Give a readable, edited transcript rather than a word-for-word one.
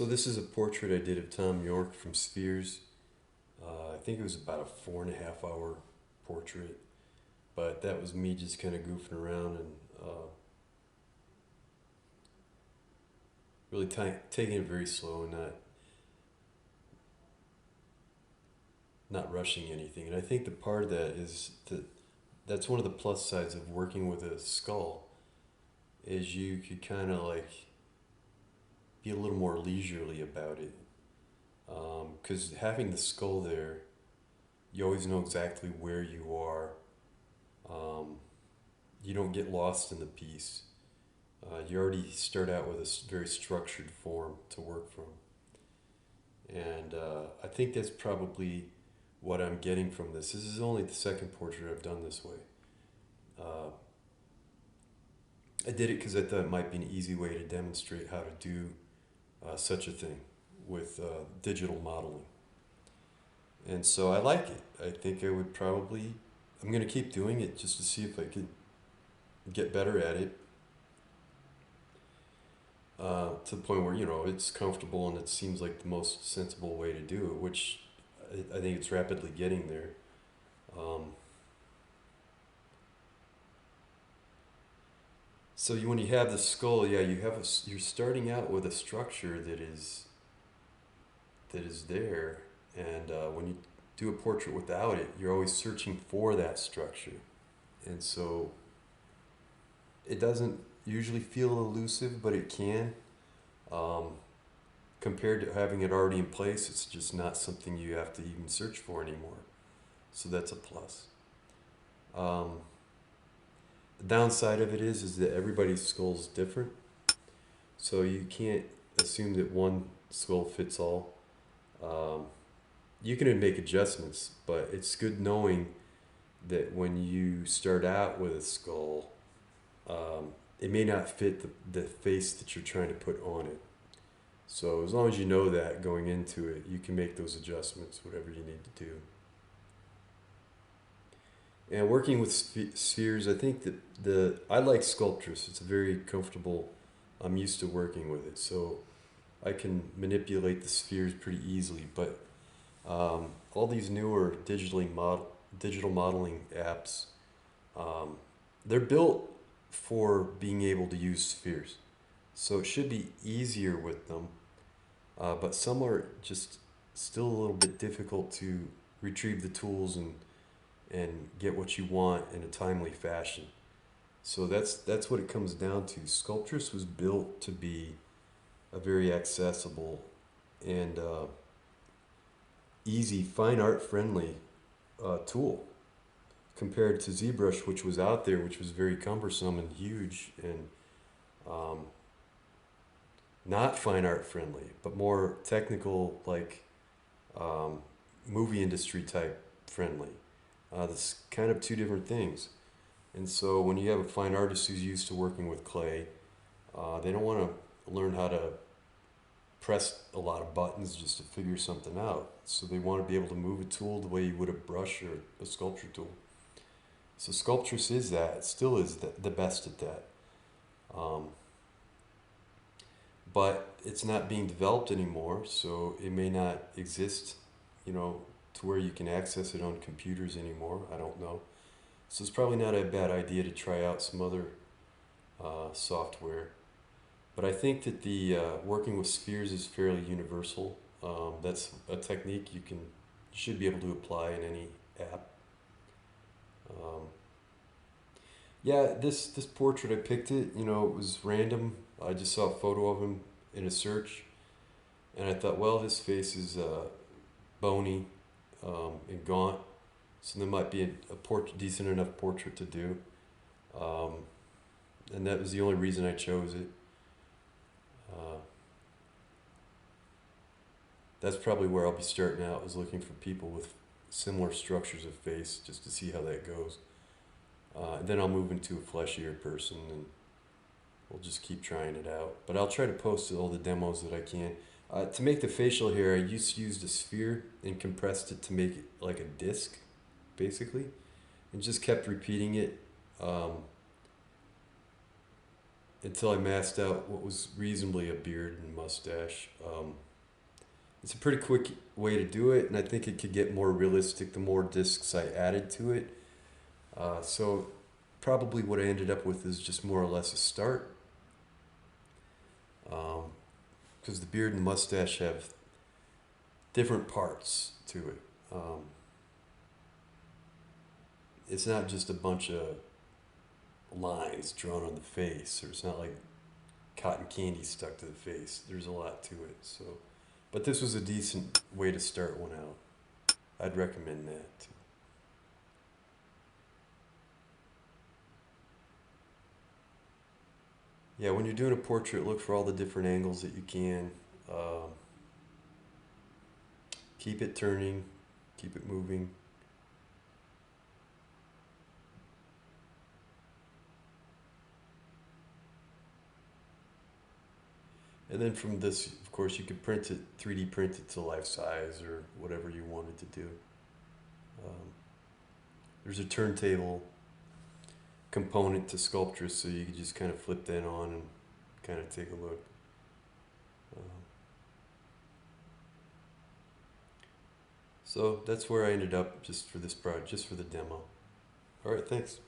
So this is a portrait I did of Thom Yorke from Spheres. I think it was about a 4.5 hour portrait, but that was me just kind of goofing around and really taking it very slow and not rushing anything. And I think the part of that is that's one of the plus sides of working with a skull is you could kind of like be a little more leisurely about it. Because having the skull there, you always know exactly where you are. Um, you don't get lost in the piece. You already start out with a very structured form to work from. And I think that's probably what I'm getting from this. This is only the second portrait I've done this way. Uh, I did it because I thought it might be an easy way to demonstrate how to do such a thing with digital modeling. And so I like it. I think I would probably, I'm going to keep doing it just to see if I could get better at it to the point where, it's comfortable and it seems like the most sensible way to do it, which I think it's rapidly getting there. Um, so when you have the skull, yeah, you're starting out with a structure that is there, and when you do a portrait without it, you're always searching for that structure, and so it doesn't usually feel elusive, but it can. Um, Compared to having it already in place, it's just not something you have to even search for anymore. So that's a plus. Um, the downside of it is that everybody's skull is different, so you can't assume that one skull fits all. Um, you can make adjustments, but it's good knowing that when you start out with a skull, it may not fit the face that you're trying to put on it. So as long as you know that going into it, you can make those adjustments, whatever you need to do. And working with spheres, I think that I like Sculptris. It's very comfortable. I'm used to working with it, so I can manipulate the spheres pretty easily. But all these newer digital modeling apps, um, they're built for being able to use spheres, so it should be easier with them. But some are just still a little bit difficult to retrieve the tools and get what you want in a timely fashion. So that's what it comes down to. Sculptris was built to be a very accessible and easy, fine art friendly tool compared to ZBrush, which was out there, which was very cumbersome and huge and um, not fine art friendly, but more technical, like um, movie industry type friendly. That's kind of two different things. And so when you have a fine artist who's used to working with clay, they don't want to learn how to press a lot of buttons just to figure something out. So they want to be able to move a tool the way you would a brush or a sculpture tool. So Sculptris is that. It still is the best at that. Um, but it's not being developed anymore, so it may not exist, to where you can access it on computers anymore. I don't know. So it's probably not a bad idea to try out some other software. But I think that the working with spheres is fairly universal. That's a technique you should be able to apply in any app. Um, yeah, this portrait I picked it. It was random. I just saw a photo of him in a search, and I thought, well, his face is bony and gaunt, so there might be a decent enough portrait to do. Um, and that was the only reason I chose it. Uh, that's probably where I'll be starting out, is looking for people with similar structures of face, just to see how that goes. Then I'll move into a fleshier person, and we'll just keep trying it out. But I'll try to post all the demos that I can. To make the facial hair, I used a sphere and compressed it to make it like a disc, basically, and just kept repeating it. Um, until I masked out what was reasonably a beard and mustache. It's a pretty quick way to do it, and I think it could get more realistic the more discs I added to it. So probably what I ended up with is just more or less a start, because the beard and mustache have different parts to it. It's not just a bunch of lines drawn on the face, or it's not like cotton candy stuck to the face. There's a lot to it. So, but this was a decent way to start one out. I'd recommend that. Yeah, when you're doing a portrait, look for all the different angles that you can. Um, Keep it turning, keep it moving. And then from this, of course, you could print it, 3D print it to life size or whatever you wanted to do. Um, there's a turntable component to Sculptris, so you can just kind of flip that on and kind of take a look. Um, so that's where I ended up just for this project, just for the demo. All right, thanks.